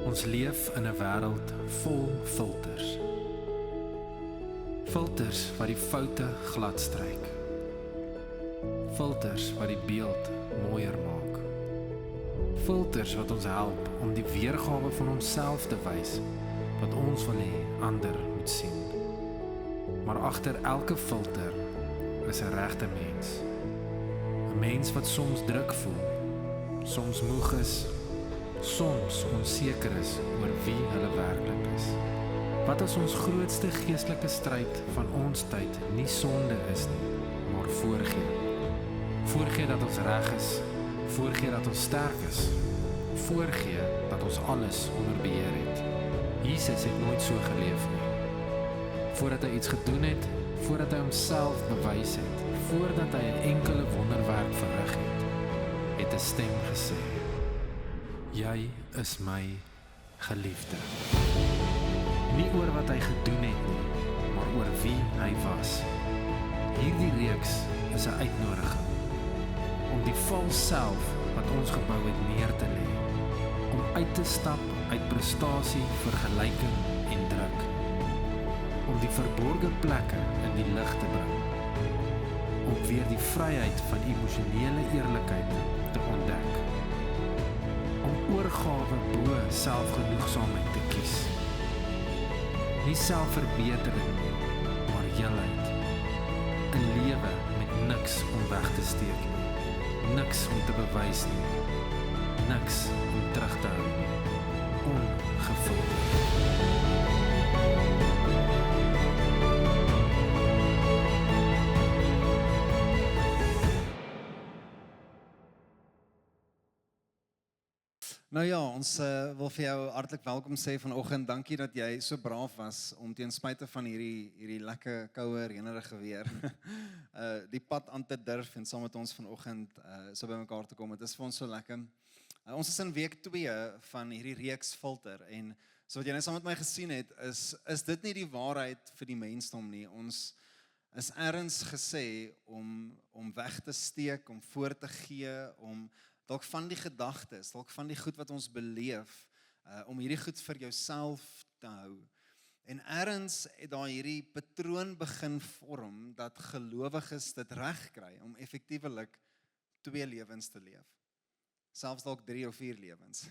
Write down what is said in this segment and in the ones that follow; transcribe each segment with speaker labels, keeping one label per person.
Speaker 1: Ons leef in 'n wêreld vol filters. Filters wat die foute gladstryk. Filters wat die beeld mooier maak. Filters wat ons help om die weergawe van onsself te wys wat ons wil hê ander moet sien. Maar agter elke filter is 'n regte mens. 'n Mens wat soms druk voel, soms moeg is, soms onseker is oor wie hulle werklik is. Wat as ons grootste geestelike stryd van ons tyd nie sonde is nie, maar voorgee. Voorgee dat ons reg is, voorgee dat ons sterk is, voorgee dat ons alles onder beheer het. Jesus het nooit so geleef nie. Voordat hy iets gedoen het, voordat hy homself bewys het, voordat hy 'n enkele wonderwerk verrig het 'n stem gesê: Jy is my geliefde. Nie oor wat hy gedoen het nie, maar oor wie hy was. Hierdie reeks is 'n uitnodiging om die val self wat ons gebou het neer te lê, om uit te stap uit prestasie, vergelyking en druk, om die verborgde plekke in die lig te bring, om weer die vryheid van emosionele eerlikheid te ontdek, om oorgawe bo selfgenoegsaamheid te kies. Nie selfverbetering nie, maar heelheid. 'n Lewe met niks om weg te steek nie, niks om te bewys nie, niks om terug te hou nie, ongefilterd.
Speaker 2: Nou ja, ons wil vir jou hartlik welkom sê vanoggend. Dankie dat jy so braaf was om ten spyte van hierdie lekker koue reënerige weer die pad aan te durf en saam met ons vanoggend so by mekaar te kom. Dit is vir ons so lekker. Ons is in week 2 van hierdie reeks filter en so wat jy net saam met my gesien het, is dit nie die waarheid vir die mensdom nie. Ons is ergens gesê om weg te steek, om voor te gee, om dalk van die gedagtes, dalk van die goed wat ons beleef, om hierdie goed vir jouself te hou. En ergens het daar hierdie patroon begin vorm, dat gelowiges dit reg kry, om effektiewelik 2 lewens te leef. Selfs dalk 3 of 4 lewens.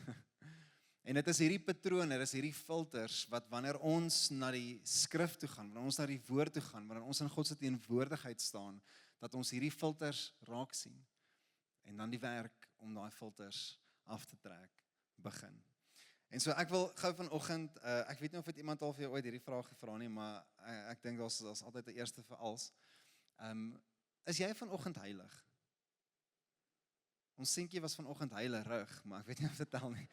Speaker 2: En dit is hierdie patroon, dit is hierdie filters, wat wanneer ons na die skrif toe gaan, wanneer ons na die woord toe gaan, wanneer ons in God se teenwoordigheid staan, dat ons hierdie filters raak sien. En dan die werk om daai filters af te trek, begin. En so ek wil gou vanoggend, ek weet nie of het iemand al vir jou ooit hierdie vraag gevra nie, maar ek dink daar's altyd 'n eerste vir als. Is jy vanoggend heilig? Ons seentjie was vanoggend heilig, maar ek weet nie of dit tel nie.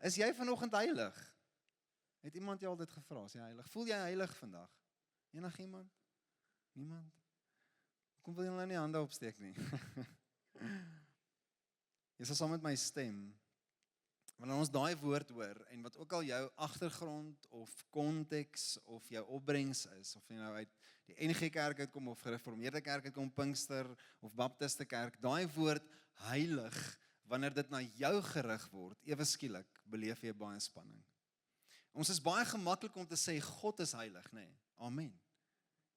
Speaker 2: Is jy vanoggend heilig? Het iemand jou al dit gevra, is jy heilig? Voel jy heilig vandag? Enigiemand? Niemand? Kom wil jy nou nie hande opsteek nie? Jy sal saam met my stem, wanneer ons daai woord hoor, en wat ook al jou agtergrond, of konteks, of jou opbrengs is, of jy nou uit die NG Kerk uitkom, of gereformeerde kerk uitkom, Pinkster, of Baptiste Kerk, daai woord heilig, wanneer dit na jou gerig word, ewe skielik, beleef jy baie spanning. Ons is baie gemaklik om te sê, God is heilig, nê? Nee, amen.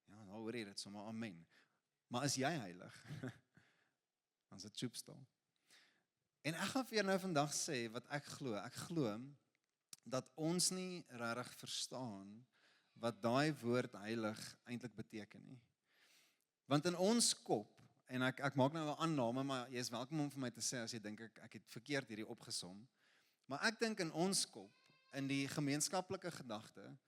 Speaker 2: Ja, nou hoor jy dit sommer, amen. Maar is jy heilig? Dan is dit soepstal. En ek gaan vir jou nou vandag sê wat ek glo. Ek glo dat ons nie regtig verstaan wat daai woord heilig eintlik beteken nie. Want in ons kop, en ek maak nou 'n aanname, maar jy is welkom om vir my te sê as jy dink ek het verkeerd hierdie opgesom. Maar ek dink in ons kop, in die gemeenskaplike gedagte,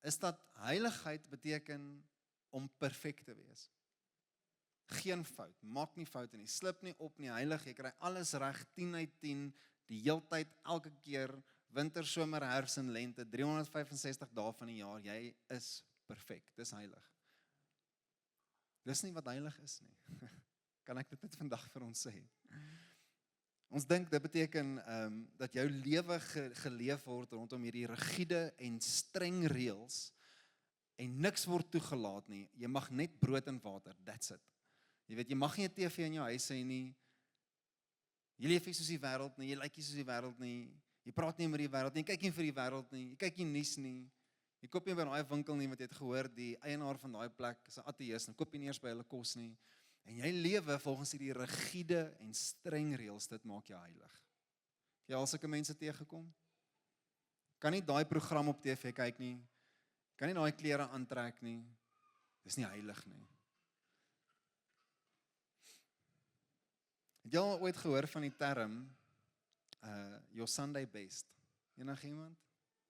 Speaker 2: is dat heiligheid beteken om perfek te wees. Geen fout, maak nie foute nie, slip nie op nie, heilig, jy kry alles reg, 10 uit 10, die heeltyd, elke keer, winter, somer, herfs en lente, 365 dae van die jaar, jy is perfek, dis heilig. Dis nie wat heilig is nie. Kan ek dit net vandag vir ons sê? Ons dink dit beteken dat jou lewe geleef word rondom hierdie rigiede en streng reëls, en niks word toegelaat nie, jy mag net brood en water, that's it. Jy weet, jy mag nie 'n TV in jou huis hê nie, jy leef nie soos die wêreld nie, jy lyk nie soos die wêreld nie, Jy praat nie met die wêreld nie, jy kyk nie vir die wêreld nie, jy kyk nie nuus nie. Jy koop nie by daai winkel nie, wat jy het gehoor, die eienaar van daai plek is 'n ateïs, en koop nie eers by hulle kos nie. En jy lewe volgens hierdie rigiede en streng reëls, dit maak jou heilig. Jy al sulke mense teëgekom? Kan nie daai program op TV kyk nie, kan nie daai klere aantrek nie, dis nie heilig nie. Het jy al ooit gehoor van die term, your Sunday best? Enigiemand?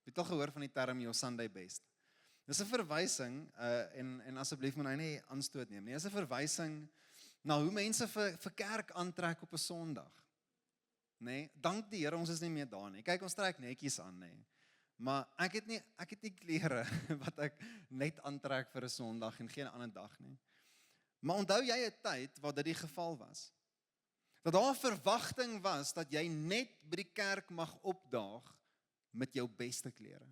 Speaker 2: Het jy al gehoor van die term your Sunday best? Dis 'n verwysing, en asseblief moet nou nie aanstoot neem nie, dis 'n verwysing na hoe mense vir kerk aantrek op 'n Sondag. Nee, dank die Here, ons is nie meer daar nie. Kyk, ons trek netjies aan, nee. Maar ek het nie klere wat ek net aantrek vir 'n Sondag en geen ander dag nie. Maar onthou jy 'n tyd waar dit die geval was? Dat daar 'n verwagting was dat jy net by die kerk mag opdaag met jou beste klere.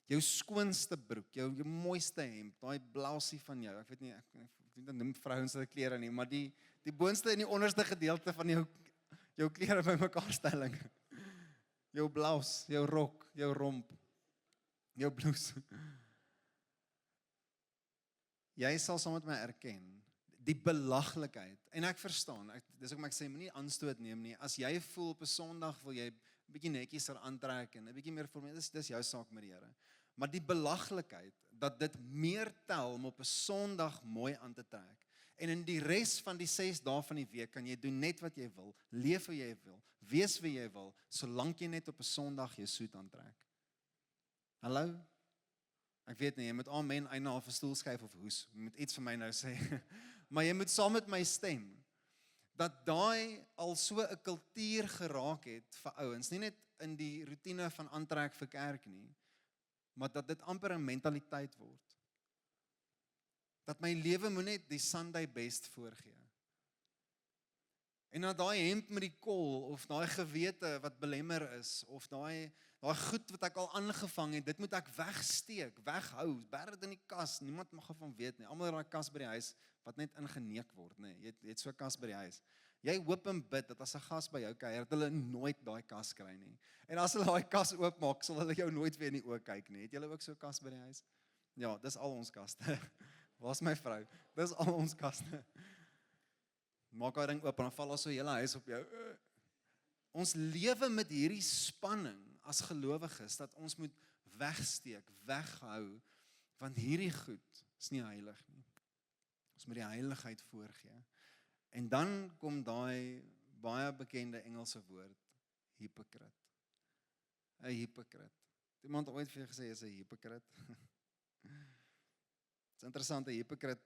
Speaker 2: Jou skoonste broek, jou mooiste hemp, daai blousie van jou. Ek weet nie dit noem vrouens se klere nie, maar die boonste en die onderste gedeelte van jou klere bymekaar stelling. Jou blous, jou rok, jou romp, jou blouse. Jy sal saam met my erken die belaglikheid. En ek verstaan, dis hoekom ek sê moenie aanstoot neem nie. As jy voel op 'n Sondag wil jy 'n bietjie netjies aantrek en 'n bietjie meer formeel, dis jou saak met die Here. Maar die belaglikheid dat dit meer tel om op 'n Sondag mooi aan te trek. En in die res van die 6 dae van die week kan jy doen net wat jy wil, leef hoe jy wil, wees wie jy wil, solank jy net op 'n Sondag jou soet aantrek. Hallo? Ek weet nie, jy moet amen eina of 'n stoel skuif of hoes. Jy moet iets vir my nou sê. Maar jy moet saam met my stem dat daai al so 'n kultuur geraak het vir ouens, nie net in die roetine van aantrek vir kerk nie, maar dat dit amper 'n mentaliteit word. Dat my lewe moet net die Sunday best voorgee. En dat daai hemp met die kol, of daai gewete wat belemmer is, of daai goed wat ek al aangevang het, dit moet ek wegsteek, weghou, berg dit in die kas, niemand mag ervan weet nie. Almal het daai kas by die huis wat net ingeneek word, nee. Jy het so 'n kas by die huis. Jy hoop en bid dat as 'n gas by jou kuier, dat hulle nooit daai kas kry nie. En as hulle daai kas oopmaak, sal hulle jou nooit weer in die oë kyk nie. Het julle ook so 'n kas by die huis? Ja, dis al ons kaste. Waar's my vrou? Dis al ons kaste. Maak daai ding oop en dan val al so hele huis op jou. Ons lewe met hierdie spanning as gelowiges dat ons moet wegsteek, weghou, want hierdie goed is nie heilig nie. Ons moet die heiligheid voorgee. En dan kom daai baie bekende Engelse woord, hypocrite. 'n Hypocrite. Het iemand ooit vir jou gesê jy's 'n hypocrite? Dit is interessant, 'n hypocrite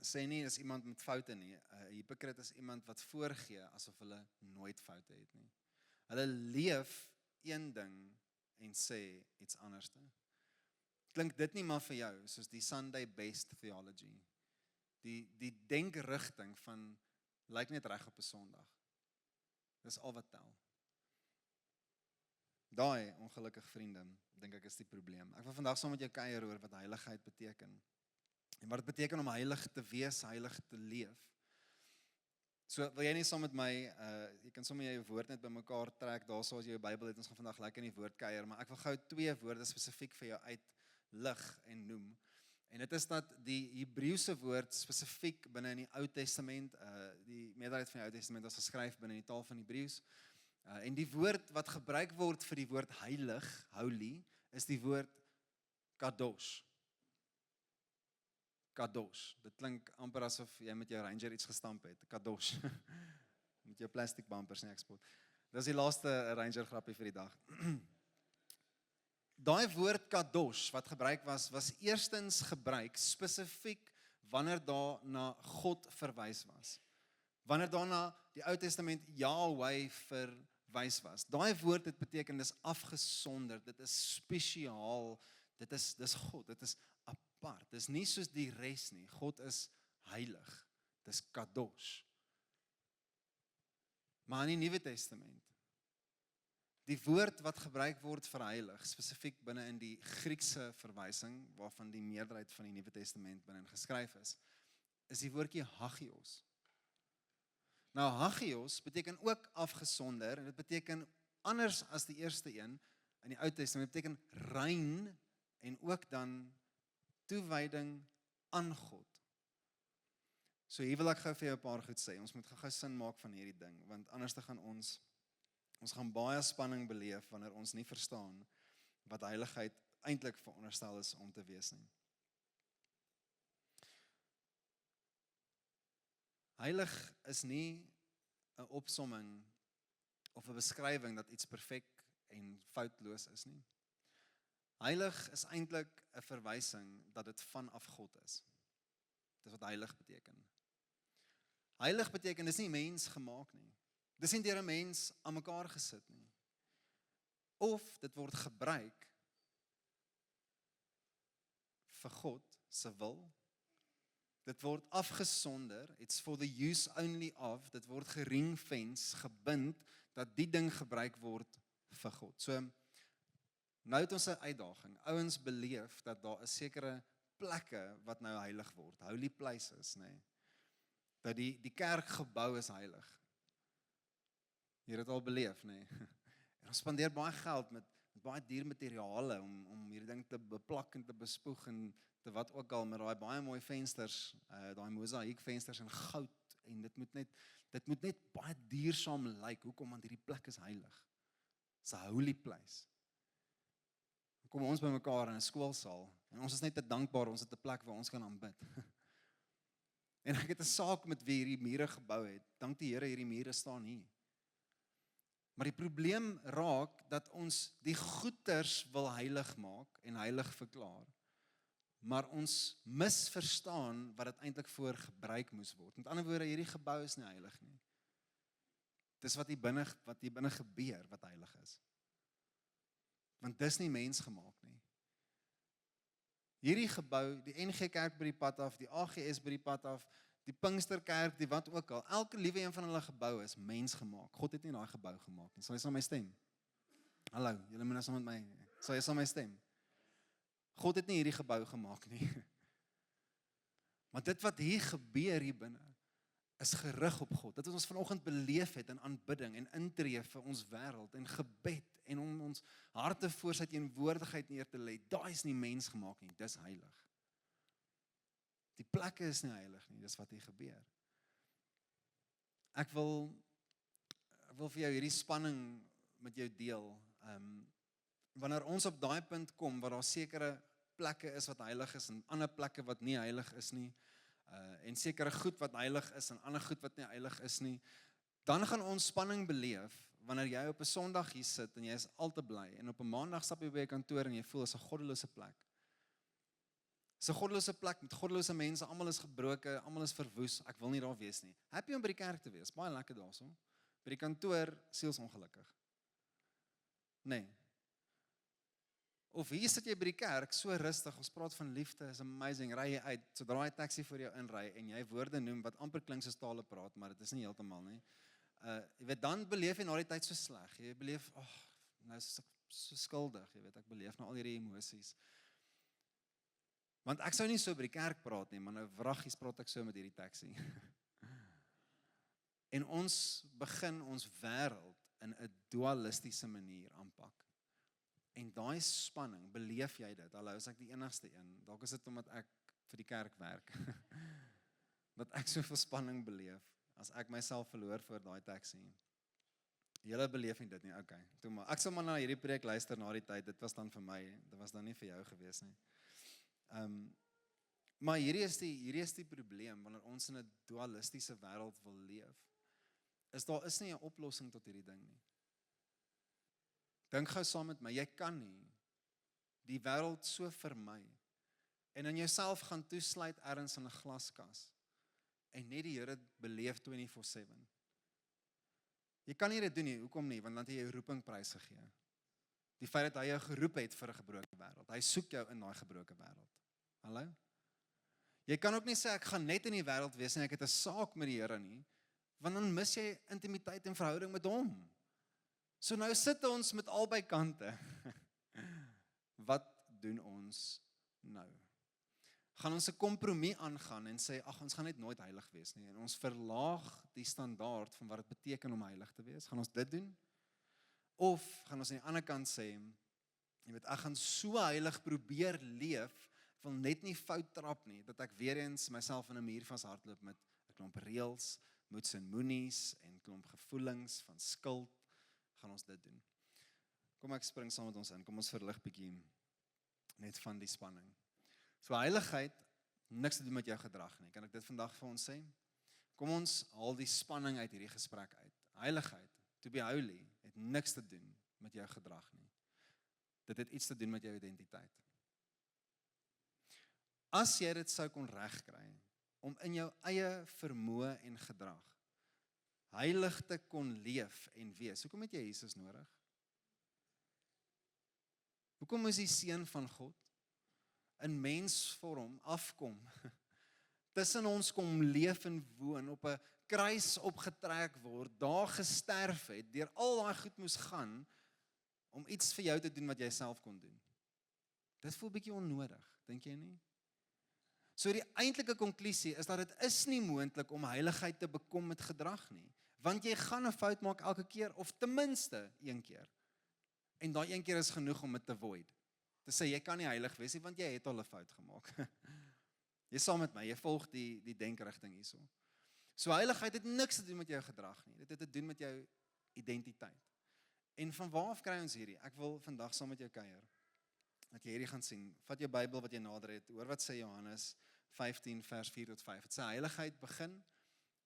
Speaker 2: sê nie is iemand met foute nie. 'n Hypocrite is iemand wat voorgee asof hulle nooit foute het nie. Hulle leef een ding en sê iets anderste. Klink dit nie maar vir jou soos die Sunday best theology? Die denkrigting van lyk net reg op 'n Sondag. Dis al wat tel. Daai ongelukkige vriende, dink ek is die probleem. Ek wil vandag saam met jou kuier oor wat heiligheid beteken. En wat dit beteken om heilig te wees, heilig te leef. So, wil jy nie saam met my, jy kan sommer jou woord net bymekaar trek, daarso as jy jou Bybel het, ons gaan vandag lekker in die woord kuier, maar ek wil gou 2 woorde spesifiek vir jou uitlig en noem. En dit is dat die Hebreëse woord spesifiek binne in die Ou Testament, die meerderheid van die Ou Testament is geskryf binne in die taal van Hebreëus. En die woord wat gebruik word vir die woord heilig, holy, is die woord kadosh. Kadosh. Dit klink amper asof jy met jou Ranger iets gestamp het. Kadosh. Met jou plastic bumpers nie eksport. Dis die laaste Ranger grappie vir die dag. Daai woord kadosh wat gebruik was eerstens gebruik spesifiek wanneer daar na God verwys was. Wanneer daar na die Ou Testament Yahweh verwys was. Daai woord het beteken dis afgesonder, dit is spesiaal, dis God, dit is apart. Dis nie soos die res nie. God is heilig. Dis kadosh. Maar in die Nuwe Testament, die woord wat gebruik word vir heilig, spesifiek binne in die Griekse verwysing, waarvan die meerderheid van die Nuwe Testament binne geskryf is die woordjie hagios. Nou hagios beteken ook afgesonder, en dit beteken anders as die eerste een in die Ou Testament, beteken rein en ook dan toewyding aan God. So hier wil ek gou vir jou 'n paar goed sê. Ons moet gou sin maak van hierdie ding, want anders te gaan ons gaan baie spanning beleef wanneer ons nie verstaan wat heiligheid eintlik veronderstel is om te wees nie. Heilig is nie 'n opsomming of 'n beskrywing dat iets perfek en foutloos is nie. Heilig is eintlik 'n verwysing dat dit vanaf God is. Dis wat heilig beteken. Heilig beteken dis nie mens gemaak nie. Dis nie deur 'n mens aan mekaar gesit nie. Of dit word gebruik vir God se wil. Dit word afgesonder, it's for the use only of, dit word geringfence, gebind, dat die ding gebruik word vir God. So, nou het ons 'n uitdaging. Ouens beleef dat daar 'n sekere plekke wat nou heilig word, holy places, nê. Dat die kerkgebou is heilig. Jy het dit al beleef, nê. En ons spandeer baie geld met baie duur materiale om hierdie ding te beplak en te bespoeg en te wat ook al, met daai baie mooi vensters, daai mosaïek vensters in goud, en dit moet net baie duursaam lyk. Hoekom? Want hierdie plek is heilig. It's a holy place. Kom ons by mekaar in 'n skoolsaal, en ons is net te dankbaar, ons het 'n plek waar ons kan aanbid. En ek het 'n saak met wie hierdie mure gebou het. Dank die Here, hierdie mure staan hier. Maar die probleem raak dat ons die goeters wil heilig maak en heilig verklaar, maar ons misverstaan wat dit eintlik voor gebruik moes word. Met ander woorde, hierdie gebou is nie heilig nie. Dis wat hier binne gebeur wat heilig is. Want dis nie mens gemaak nie. Hierdie gebou, die NG Kerk by die pad af, die AGS by die pad af, die Pinksterkerk, die wat ook al, elke liewe een van hulle gebou is mens gemaak. God het nie daai gebou gemaak nie. Sal jy saam met my stem? Hallo, julle moet nou saam met my. Sal jy saam met my stem? God het nie hierdie gebou gemaak nie. Maar dit wat hier gebeur hier binne, is gerig op God. Dit wat ons vanoggend beleef het in aanbidding en intree vir ons wêreld en gebed en om ons harte voor sy teenwoordigheid neer te lê, daai is nie mens gemaak nie, dis heilig. Die plekke is nie heilig nie, dis wat hier gebeur. Ek wil vir jou hierdie spanning met jou deel. Wanneer ons op daai punt kom, waar daar sekere plekke is wat heilig is, en ander plekke wat nie heilig is nie, en sekere goed wat heilig is, en ander goed wat nie heilig is nie, dan gaan ons spanning beleef, wanneer jy op 'n Sondag hier sit, en jy is al te bly, en op 'n Maandag stap jy by 'n kantoor, en jy voel is 'n goddelose plek. Is 'n goddelose plek, met goddelose mense, almal is gebroke, almal is verwoes, ek wil nie daar wees nie. Happy om by die kerk te wees, baie lekker daarso. By die kantoor, sielsongelukkig. Nee. Of hier sit jy by die kerk, so rustig, ons praat van liefde, is amazing, ry jy uit, sodra hy taxi vir jou inry, en jy woorde noem wat amper klink soos tale praat, maar dit is nie heeltemal nie. Jy weet, dan beleef jy na die tyd so sleg, jy beleef, nou is ek so skuldig, jy weet, ek beleef nou al hierdie emosies. Want ek sou nie so by die kerk praat nie, maar nou wraggies praat ek so met hierdie taxi. En ons begin ons wêreld in 'n dualistiese manier aanpak. En daai spanning, beleef jy dit? Hallo, is ek die enigste een? Dalk is dit omdat ek vir die kerk werk. Dat ek soveel spanning beleef, as ek myself verloor voor daai taxi. Julle beleef nie dit nie, okay. Toe maar, ek sal maar na hierdie preek luister na die tyd, dit was dan vir my, dit was dan nie vir jou gewees nie. Maar hierdie is die probleem, wanneer ons in 'n dualistiese wêreld wil leef, daar is nie 'n oplossing tot hierdie ding nie. Dink gou saam met my, jy kan nie die wêreld so vermy, en in jouself gaan toesluit ergens in 'n glaskas, en net die Here beleef 24/7. Jy kan nie dit doen nie, hoekom nie? Want dan het jy jou roeping prys gegee. Die feit dat hy jou geroep het vir 'n gebroke wêreld. Hy soek jou in daai gebroke wêreld. Hallo? Jy kan ook nie sê ek gaan net in die wêreld wees en ek het 'n saak met die Here nie, want dan mis jy intimiteit en verhouding met hom. So nou sit ons met albei kante. Wat doen ons nou? Gaan ons 'n kompromie aangaan en sê, ag, ons gaan net nooit heilig wees nie, en ons verlaag die standaard van wat dit beteken om heilig te wees? Gaan ons dit doen? Of gaan ons aan die ander kant sê, jy weet, ek gaan so heilig probeer leef, ek wil net nie fout trap nie, dat ek weer eens myself in 'n muur vashardloop met 'n klomp reëls, moets en moenies, en klomp gevoelings van skuld, gaan ons dit doen. Kom ek spring saam met ons in, kom ons verlig bietjie net van die spanning. So heiligheid, niks te doen met jou gedrag nie, kan ek dit vandag vir ons sê? Kom ons haal die spanning uit hierdie gesprek uit. Heiligheid, to be holy, het niks te doen met jou gedrag nie. Dit het iets te doen met jou identiteit. As jy dit sou kon regkry, om in jou eie vermoë en gedrag, heilig te kon leef en wees, hoekom het jy Jesus nodig? Hoekom is die Seun van God in mensvorm afkom, tussen ons kom leef en woon, op 'n kruis opgetrek word, daar gesterf het, deur al daai goed moes gaan, om iets vir jou te doen wat jy self kon doen. Dit voel bietjie onnodig, dink jy nie? So die eintlike konklusie is dat dit is nie moontlik om heiligheid te bekom met gedrag nie, want jy gaan 'n fout maak elke keer, of ten minste een keer. En daai een keer is genoeg om dit te void. Te sê, jy kan nie heilig wees nie, want jy het al 'n fout gemaak. Jy saam met my, jy volg die denkrigting hierso. So heiligheid het niks te doen met jou gedrag nie, dit het te doen met jou identiteit. En van waar af kry ons hierdie? Ek wil vandag saam met jou kuier, dat jy hierdie gaan sien. Vat jou Bybel wat jy nader het, hoor wat sê Johannes 15 vers 4 tot 5. Het sê heiligheid begin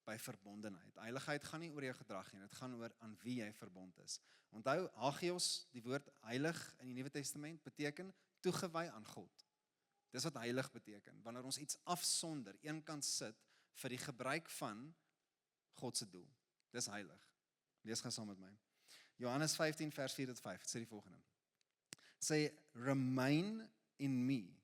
Speaker 2: by verbondenheid. Heiligheid gaan nie oor jou gedrag nie, dit gaan oor aan wie jy verbond is. Onthou, hagios, die woord heilig in die Nuwe Testament, beteken toegewy aan God. Dis wat heilig beteken, wanneer ons iets afsonder, eenkant sit, vir die gebruik van God se doel. Dis heilig. Lees gaan saam met my. Johannes 15 vers 4 tot 5, het sê die volgende. Say, remain in me,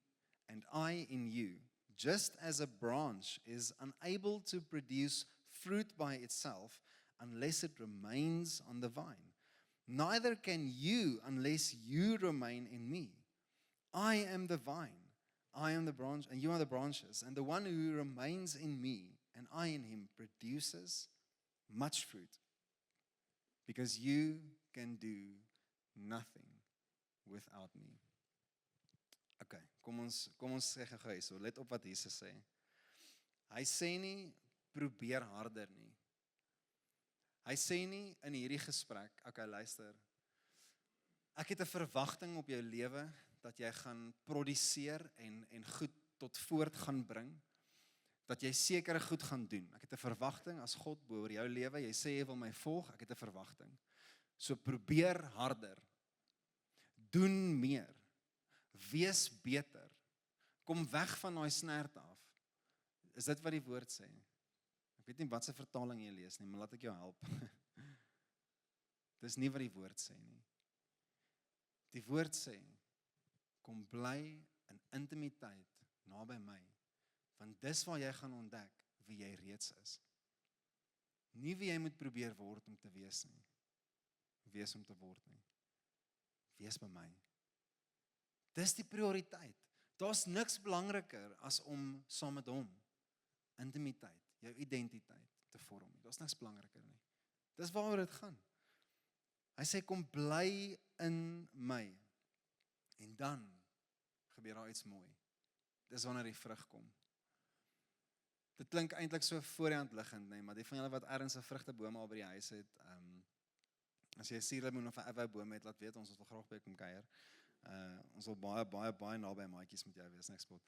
Speaker 2: and I in you, just as a branch is unable to produce fruit by itself, unless it remains on the vine. Neither can you unless you remain in me. I am the vine, I am the branch, and you are the branches, and the one who remains in me, and I in him, produces much fruit, because you can do nothing without me. Okay, kom ons sê gou so, let op wat Jesus sê. Hy sê nie, probeer harder nie. Hy sê nie in hierdie gesprek, okay, luister, ek het 'n verwagting op jou lewe, dat jy gaan produseer en goed tot voort gaan bring, dat jy sekere goed gaan doen. Ek het 'n verwagting as God oor jou lewe, jy sê jy wil my volg, ek het 'n verwagting. So probeer harder, doen meer, wees beter, kom weg van daai snert af. Is dit wat die woord sê? Ek weet nie wat se vertaling jy lees nie, maar laat ek jou help. Dis nie wat die woord sê nie. Die woord sê, kom bly in intimiteit naby my, want dis waar jy gaan ontdek wie jy reeds is. Nie wie jy moet probeer word om te wees nie. Wees om te word nie. Wees by my. Dis die prioriteit. Daar's niks belangriker as om saam met hom intimiteit, jou identiteit te vorm. Daar's niks belangriker nie. Dis waaroor dit gaan. Hy sê kom bly in my. En dan gebeur daar iets mooi. Dis wanneer die vrug kom. Dit klink eintlik so voor die hand liggend, nee, maar die van julle wat ergens 'n vrugtebome al by die huis het, as jy 'n suurlemoen of 'n avouboom het, laat weet ons wil graag by kom kuier. Ons wil baie naby maatjies met jou wees, niks spot.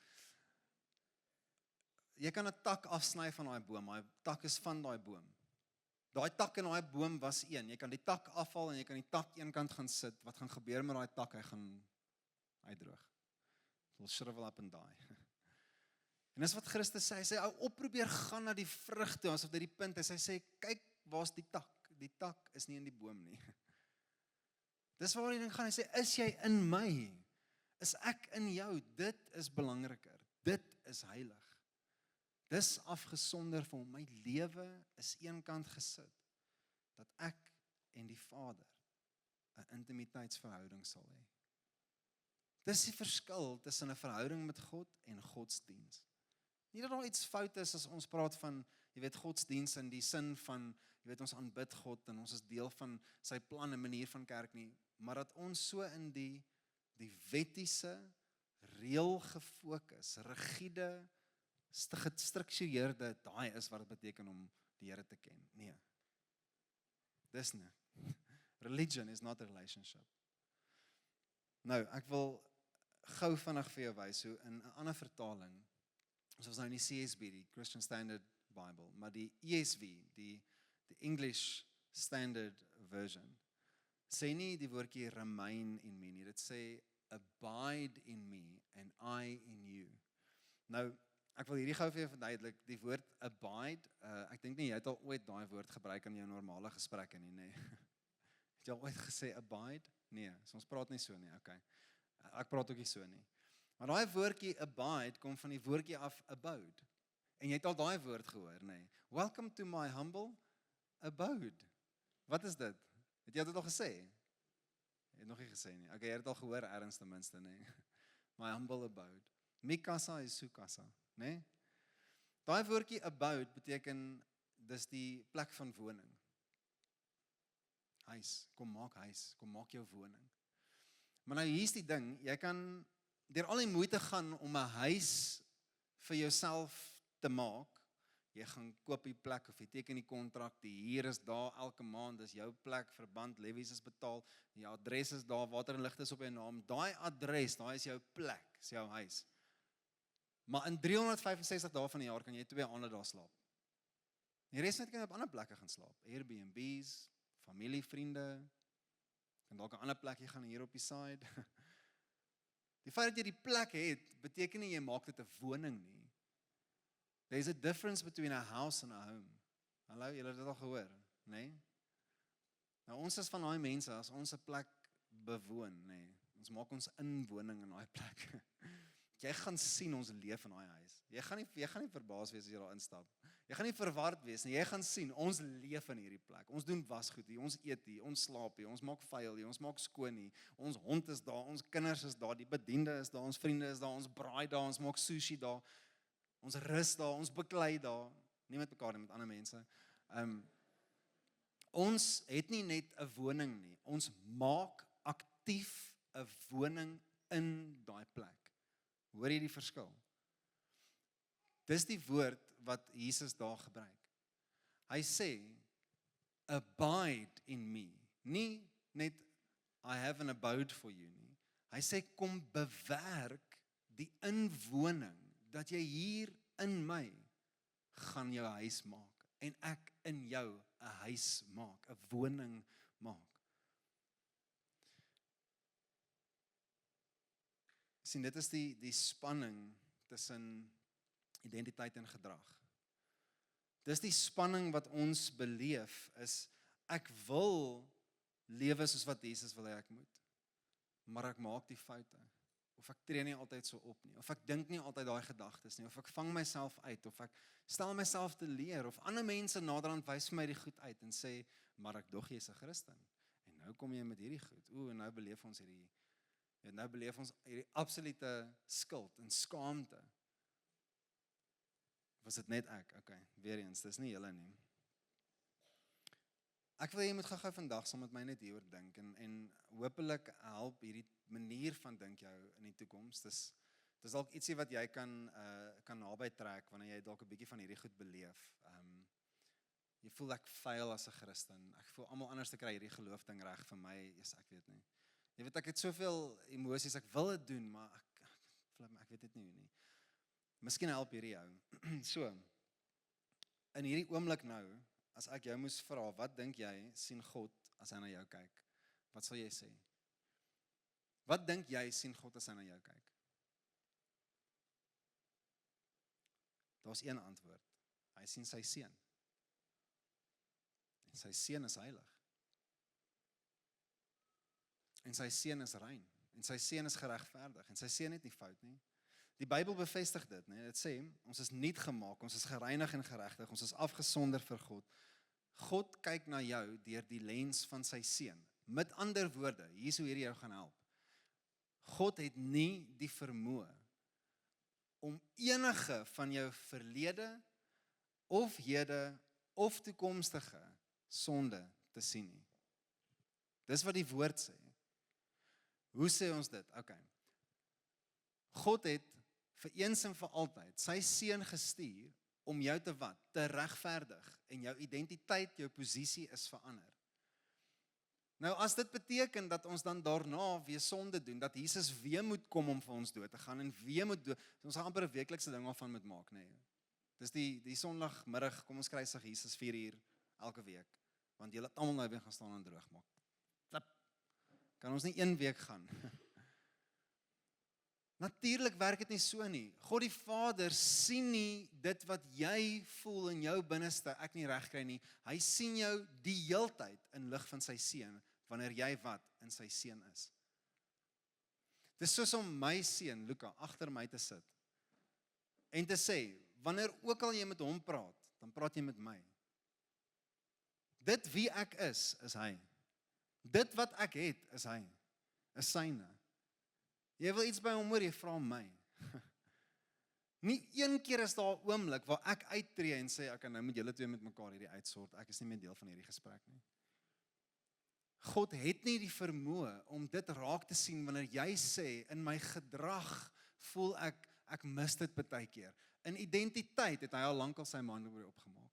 Speaker 2: Jy kan 'n tak afsny van daai boom, daai tak is van daai boom. Daai tak en daai boom was een. Jy kan die tak afhaal en jy kan die tak eenkant gaan sit. Wat gaan gebeur met daai tak? Hy gaan uitdroog. Will shrivel up and die. En dis wat Christus sê. Hy sê, ou opprobeer gaan na die vrug toe, asof dit die punt is. Hy sê, kyk, waar's die tak? Die tak is nie in die boom nie. Dis waar die ding gaan. Hy sê, is jy in my? Is ek in jou? Dit is belangriker. Dit is heilig. Dis afgesonder van hom. My lewe is eenkant gesit, dat ek en die Vader 'n intimiteitsverhouding sal hê. Dis die verskil tussen 'n verhouding met God en godsdiens. Nie dat daar iets fout is as ons praat van, jy weet, godsdiens in die sin van jy weet, ons aanbid God en ons is deel van sy plan en manier van kerk nie, maar dat ons so in die wettiese, reël gefokus, rigiede, gestruktureerde, daai is wat dit beteken om die Here te ken. Nee. Dis nie. Religion is not a relationship. Nou, ek wil gou vinnig vir jou wys hoe in 'n ander vertaling, soos nou in die CSB, die Christian Standard Bible, maar die ESV, die English Standard Version, sê nie die woordjie remain in me nie, dit sê abide in me and I in you. Nou, ek wil hierdie gou vir jou verduidelik, die woord abide, ek dink nie jy het al ooit daai woord gebruik in jou normale gesprekke nie, nee. Het jy al ooit gesê abide? Nee, so ons praat nie so nie, okay. Ek praat ook nie so nie. Maar daai woordjie abide kom van die woordjie af abode. En jy het al daai woord gehoor, nee. Welcome to my humble abode. Wat is dit? Het jy dit al gesê? Jy het nog nie gesê nie. Okay, jy het dit al gehoor ergens ten minste, nee. My humble abode. Mikasa is sukasa, nee? Daai woordjie abode beteken dis die plek van woning. Huis, kom maak jou woning. Maar nou hier's die ding, jy kan deur al die moeite gaan om 'n huis vir jouself te maak. Jy gaan koop die plek of jy teken die kontrak, die huur is daar elke maand, dis jou plek, verband, levies is betaal, die adres is daar, water en ligte is op jou naam. Daai adres, daai is jou plek, is jou huis. Maar in 365 dae van die jaar kan jy 2 aande daar slaap. Die res net kan jy op ander plekke gaan slaap. Airbnbs, familie, vriende, kan dalk 'n ander plekjie gaan hier op die side. Die feit dat jy die plek het, beteken nie jy maak dit 'n woning nie. There's a difference between a house and a home. Hallo, julle het dit al gehoor, nee? Nou ons is van daai mense, as ons 'n plek bewoon, nee, ons maak ons inwoning in daai plek. Jy gaan sien ons leef in daai huis. Jy gaan nie verbaas wees as jy daar instap. Jy gaan nie verward wees nie. Jy gaan sien ons leef in hierdie plek. Ons doen wasgoed hier, ons eet hier, ons slaap hier, ons maak vuil hier, ons maak skoon hier. Ons hond is daar, ons kinders is daar, die bediende is daar, ons vriende is daar, ons braai daar, ons maak sushi daar. Ons rus daar, ons beklei daar, nie met mekaar nie, met ander mense. Ons het nie net 'n woning nie, ons maak aktief 'n woning in daai plek. Hoor jy die verskil? Dis die woord wat Jesus daar gebruik. Hy sê, abide in me. Nie net, I have an abode for you nie. Hy sê, kom bewerk die inwoning, dat jy hier in my gaan jou huis maak, en ek in jou 'n huis maak, 'n woning maak. Sien, dit is die spanning tussen identiteit en gedrag. Dis die spanning wat ons beleef, is ek wil lewe soos wat Jesus wil hê ek moet, maar ek maak die foute, of ek tree nie altyd so op nie, of ek dink nie altyd daai gedagtes nie, of ek vang myself uit, of ek stel myself te leer, of ander mense naderhand wys vir my die goed uit, en sê, maar ek dog jy's 'n Christen, en nou kom jy met hierdie goed, en nou beleef ons hierdie absolute skuld en skaamte. Was dit net ek? Okay, weer eens, dis nie julle nie. Ek wil jy moet gou vandag saam met my net hieroor dink, en hopelik help hierdie manier van dink jou in die toekoms. Dis dalk ietsie wat jy kan naby trek, wanneer jy dalk 'n bietjie van hierdie goed beleef. Jy voel ek fail as 'n Christen, ek voel almal anders te kry hierdie geloofding reg vir my, ek weet nie. Jy weet, ek het soveel emosies, ek wil dit doen, maar ek weet dit nie. Miskien help hierdie jou. So, in hierdie oomblik nou, as ek jou moes vra, wat dink jy, sien God as hy na jou kyk? Wat sal jy sê? Wat dink jy, sien God as hy na jou kyk? Daar's een antwoord. Hy sien sy seun. En sy seun is heilig. En sy seun is rein, en sy seun is geregverdig, en sy seun het nie fout nie. Die Bybel bevestig dit, nee, dit sê, ons is nuut gemaak, ons is gereinig en geregtig, ons is afgesonder vir God. God kyk na jou deur die lens van sy seun. Met ander woorde, hier is hoe hierdie jou gaan help. God het nie die vermoë om enige van jou verlede, of hede, of toekomstige sonde te sien nie. Dis wat die woord sê. Hoe sê ons dit? Okay. God het vir eens en vir altyd sy seun gestuur om jou te wat? Te regverdig en jou identiteit, jou posisie is verander. Nou as dit beteken dat ons dan daarna weer sonde doen, dat Jesus weer moet kom om vir ons dood te gaan en weer moet dood, ons gaan amper 'n weeklikse ding daarvan moet maak, nee. Dis die Sondagmiddag, kom ons kruisig Jesus 4 uur elke week, want julle het almal nou weer gaan staan en droog maak. Flip. Kan ons nie 1 week gaan? Natuurlik werk dit nie so nie. God die Vader sien nie dit wat jy voel in jou binneste, ek nie reg kry nie. Hy sien jou die heeltyd in lig van sy seun, wanneer jy wat in sy seun is. Dis soos om my seun, Luka, agter my te sit, en te sê, wanneer ook al jy met hom praat, dan praat jy met my. Dit wie ek is hy. Dit wat ek het, is hy. Is syne. Jy wil iets by hom hoor, jy vra my. Nie een keer is daar 'n oomblik waar ek uittreë en sê, ek nou moet julle twee met mekaar hierdie uitsort, ek is nie meer deel van hierdie gesprek nie. God het nie die vermoë om dit raak te sien wanneer jy sê, in my gedrag voel ek mis dit baie keer. In identiteit het hy al lankal sy man oor opgemaak.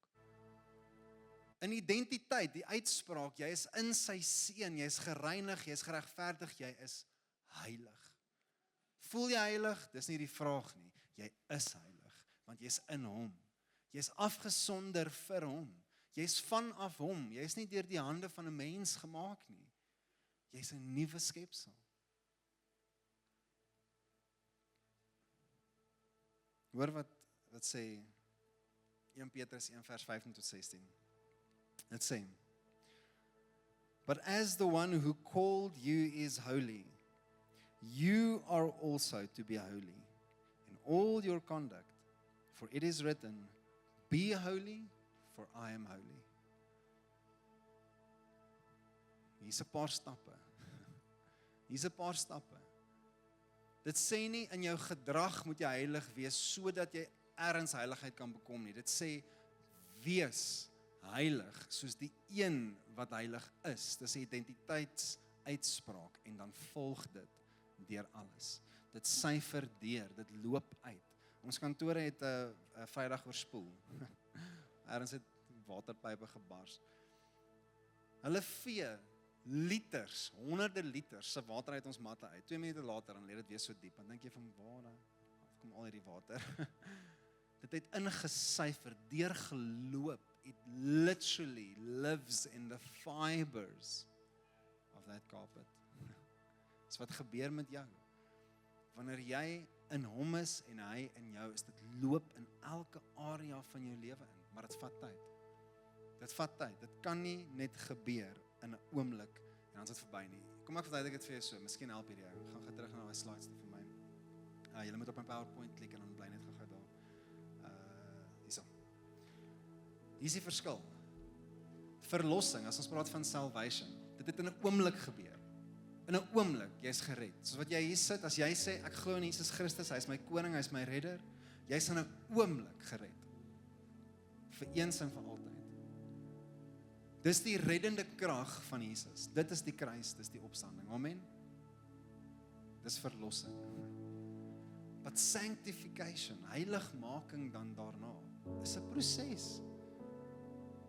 Speaker 2: In identiteit, die uitspraak, jy is in sy seun, jy is gereinig, jy is geregverdig, jy is heilig. Voel jy heilig? Dis nie die vraag nie. Jy is heilig, want jy is in hom. Jy is afgesonder vir hom. Jy is vanaf hom. Jy is nie deur die hande van 'n mens gemaak nie. Jy is 'n nuwe skepsel. Hoor wat sê 1 Petrus 1 vers 15 tot 16. Dit sê, but as the one who called you is holy, you are also to be holy in all your conduct, for it is written, be holy, for I am holy. Hier's 'n paar stappe. Dit sê nie in jou gedrag moet jy heilig wees sodat jy ergens heiligheid kan bekom nie. Dit sê wees heilig soos die een wat heilig is. Dis 'n identiteitsuitspraak en dan volg dit deur alles. Dit syfer deur, dit loop uit. Ons kantore het 'n Vrydag oorspoel. Ergens het waterpype gebars. Hulle vee liters, honderde liters se water uit ons matte uit. 2 minute later dan lê dit weer so diep. Dan dink jy van waar kom al hierdie water? Dit het ingesyfer, deurgeloop. It literally lives in the fibers of that carpet. Dis wat gebeur met jou. Wanneer jy in hom is en hy in jou is, dit loop in elke area van jou lewe in, maar dit vat tyd. Dit kan nie net gebeur in 'n oomblik en dan is dit verby nie. Kom ek verduidelik dit vir jou so, miskien help hierdie jou. Gaan terug na daai slides vir my. Julle moet op my PowerPoint klik en dan bly net gou daar. Hierso. Hier is die verskil. Verlossing, as ons praat van salvation, dit het in 'n oomblik gebeur. In 'n oomblik, jy's gered. Soos wat jy hier sit, as jy sê, ek glo in Jesus Christus, hy is my koning, hy is my redder, jy's in 'n oomblik gered. Vir eens en vir altyd. Dis die reddende krag van Jesus. Dit is die kruis, dis die opstanding. Amen. Dis verlossing. But sanctification, heiligmaking dan daarna, is 'n proses.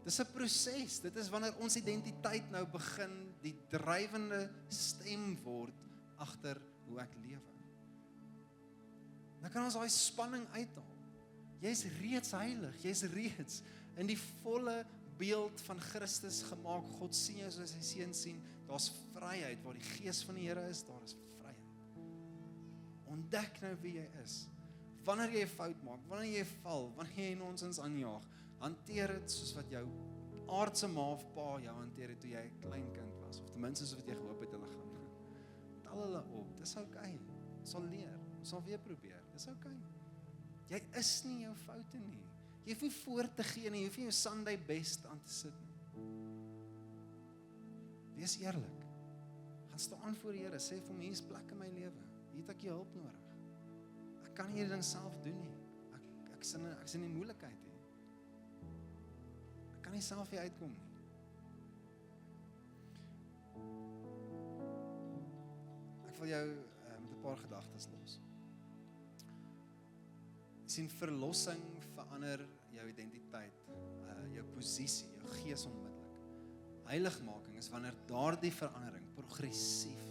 Speaker 2: Dis 'n proses. Dit is wanneer ons identiteit nou begin die drywende stem word agter hoe ek lewe. Dan kan ons daai spanning uithaal. Jy's reeds heilig, jy's reeds in die volle beeld van Christus gemaak. God sien jou soos hy seun sien. Daar's vryheid waar die gees van die Here is, daar is vryheid. Ontdek nou wie jy is. Wanneer jy 'n fout maak, wanneer jy val, wanneer jy nonsens aanjaag, hanteer dit soos wat jou aardse ma of pa jou hanteer het toe jy 'n klein kind was, of ten minste soos wat jy gehoop het hulle gaan. Tel hulle op, dis okay. Sal leer, sal weer probeer, dis okay. Jy is nie jou foute nie. Jy hoef nie voor te gee nie, jy hoef nie jou Sunday best aan te sit nie. Wees eerlik. Gaan staan voor die Here, sê vir hom, hier is plek in my lewe. Hier het ek jou hulp nodig. Ek kan nie hierdie ding self doen nie. Ek is in die moeilikheid nie. Ek kan nie self hier uitkom nie. Ek wil jou met 'n paar gedagtes los. Jy sien, verlossing verander jou identiteit, jou posisie, jou gees onmiddellik. Heiligmaking is wanneer daardie verandering progressief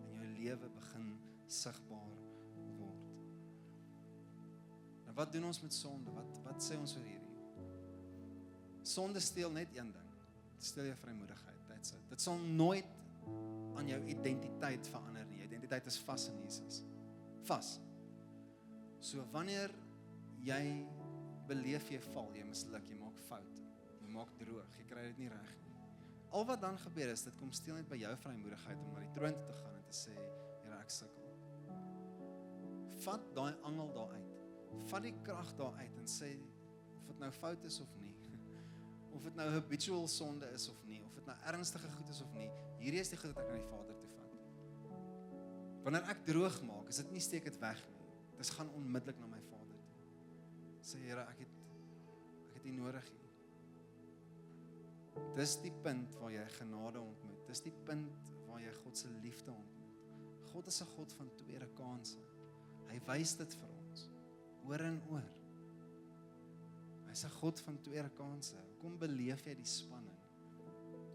Speaker 2: in jou lewe begin sigbaar word. Nou wat doen ons met sonde? Wat sê ons oor hierdie? Sonde steel net een ding. Dit steel jou vrymoedigheid. That's it. Dit sal nooit aan jou identiteit verander nie. Jou identiteit is vas in Jesus. Vas. So wanneer jy beleef jy val, jy misluk, jy maak foute, jy maak droog, jy kry dit nie reg nie. Al wat dan gebeur is, dit kom steel net by jou vrymoedigheid om na die troon toe te gaan en te sê, Here, ek sukkel. Vat daai angel daar uit. Vat die krag daar uit en sê, of dit nou fout is of nie, of dit nou habitual sonde is of nie, of dit nou ernstige goed is of nie, hierdie is die goed wat ek na die Vader toe vat. Wanneer ek droog maak, is dit nie steek dit weg nie. Dit gaan onmiddellik na my Vader toe. Sê, Here, ek het U nodig hier. Dis die punt waar jy genade ontmoet. Dis die punt waar jy God se liefde ontmoet. God is 'n God van tweede kansse. Hy wys dit vir ons, oor en oor. Hy's 'n God van tweede kansse. Kom beleef jy die spanning,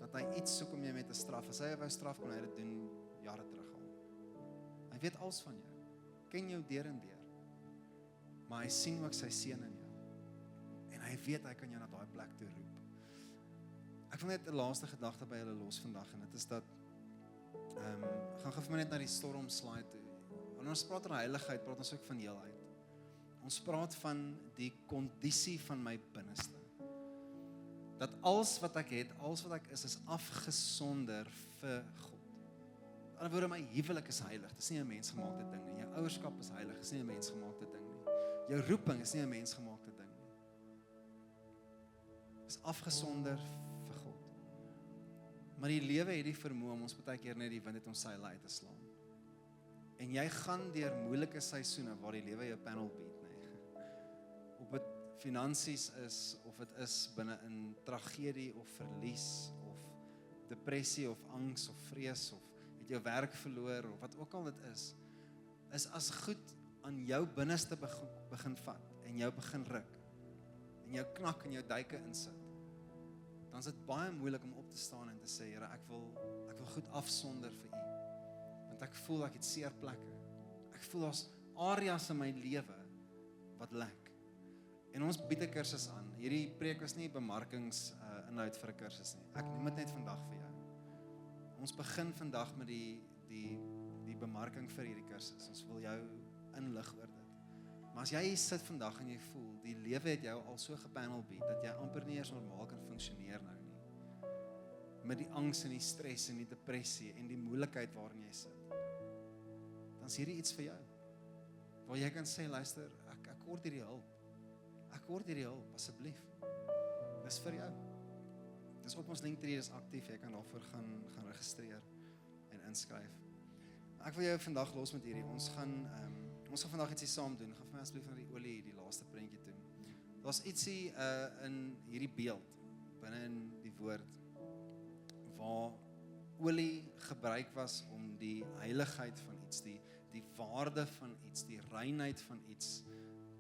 Speaker 2: dat hy iets soek om jy met te straf. As hy wou straf, kon hy dit doen jare terug al. Hy weet alles van jou, ken jou deur en deur, maar hy sien ook sy seën in jou, en hy weet hy kan jou na daai plek toe roep. Ek wil net 'n laaste gedagte by julle los vandag, en dit is dat, gaan vir my net na die storm slide toe. Wanneer ons praat oor heiligheid, praat ons ook van heelheid. Ons praat van die kondisie van my binneste. Dat alles wat ek het, alles wat ek is afgesonder vir God. In ander woorde, my huwelik is heilig, dit is nie 'n mensgemaakte ding nie. Jou ouerskap is heilig, dit is nie 'n mensgemaakte ding nie. Jou roeping is nie 'n mensgemaakte ding nie. Dit is afgesonder vir God. Maar die lewe het die vermoë om ons baie keer net die wind uit ons seile uit te slaan. En jy gaan deur moeilike seisoene waar die lewe jou panel bied, nee. Op dit finansies is, of dit is binne in tragedie of verlies, of depressie of angs of vrees, of het jou werk verloor, of wat ook al dit is as goed aan jou binneste begin vat, en jou begin ruk, en jou knak en jou duike insit, dan is dit baie moeilik om op te staan en te sê, Here, ek wil goed afsonder vir U, want ek voel ek het seer plekke, ek voel daar's areas in my lewe wat lek, en ons bied 'n kursus aan. Hierdie preek was nie bemarkings inhoud vir 'n kursus nie, ek noem dit net vandag vir jou. Ons begin vandag met die bemarking vir hierdie kursus, ons wil jou inlig oor dit. Maar as jy hier sit vandag en jy voel, die lewe het jou al so gepanel bied, dat jy amper nie eens normaal kan funksioneer nou nie, met die angs en die stres en die depressie en die moeilikheid waarin jy sit, dan is hierdie iets vir jou, waar jy kan sê, luister, ek word hierdie hulp, asseblief, dis vir jou. Dis op ons Linktree, dis aktief, jy kan daarvoor gaan registreer en inskryf. Ek wil jou vandag los met hierdie, ons gaan vandag ietsie saam doen, gaan vir my asseblief na die olie, die laaste prentjie toe. Daar's ietsie in hierdie beeld, binne in die woord, waar olie gebruik was om die heiligheid van iets, die waarde van iets, die reinheid van iets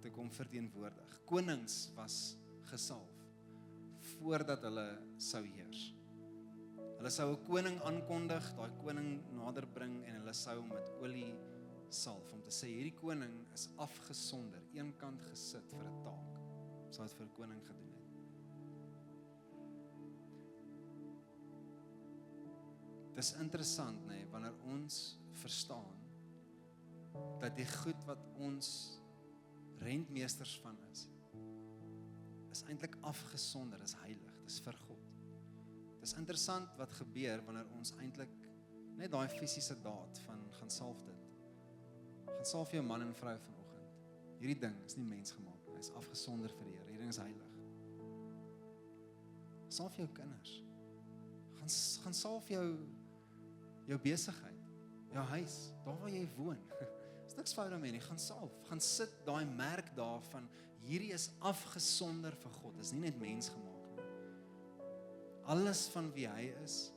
Speaker 2: te kom verteenwoordig. Konings was gesalf voordat hulle sou heers. Hulle sou 'n koning aankondig, daai koning nader bring en hulle sou hom met olie salf om te sê hierdie koning is afgesonder, eenkant gesit vir 'n taak. Sou dit vir 'n koning gedoen het. Dis interessant, nee, wanneer ons verstaan dat die goed wat ons rentmeesters van is eintlik afgesonder, is heilig, dis vir God. Dis interessant wat gebeur wanneer ons eintlik net daai fisiese daad van gaan salf dit. Gaan salf jou man en vrou vanoggend. Hierdie ding is nie mensgemaak, hy is afgesonder vir die Here. Hierdie ding is heilig. Salf jou kinders. Gaan salf jou besigheid, jou huis, daar waar jy woon. Dis niks fout daarmee nie, gaan salf. Gaan sit daai merk daar van hierdie is afgesonder vir God. Dis nie net mens gemaak nie. Alles van wie hy is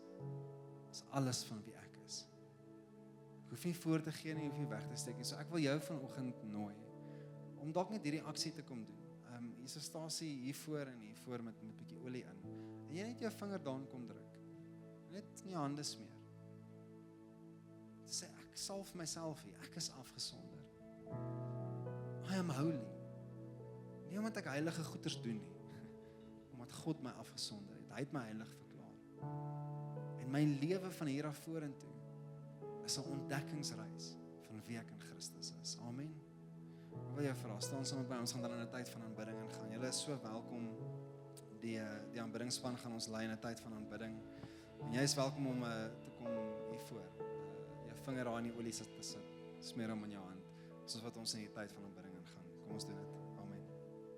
Speaker 2: alles van wie ek is. Ek hoef nie voor te gee nie, hoef nie weg te steek nie. So ek wil jou vanoggend nooi om dalk net hierdie aksie te kom doen. Hier's 'n stasie hiervoor en hiervoor met 'n bietjie olie in. En jy net jou vinger daan kom druk. Net in jou hande smeer. Sê ek salf myself hier. Ek is afgesonder. I am holy. Nie omdat ek heilige goeders doen nie. Omdat God my afgesonder het. Hy het my heilig verklaar. En my lewe van hier af vorentoe is 'n ontdekkingsreis van wie ek in Christus is. Amen. Ek wil jou vra, staan saam met my, ons gaan dan in 'n tyd van aanbidding ingaan. Julle is so welkom. Die aanbiddingsspan gaan ons lei in 'n tyd van aanbidding. En jy is welkom om te kom hiervoor. Jou vinger daar in die olie te sit. Smeer hom in jou hand. Soos wat ons in die tyd van aanbidding ingaan. Kom ons doen dit.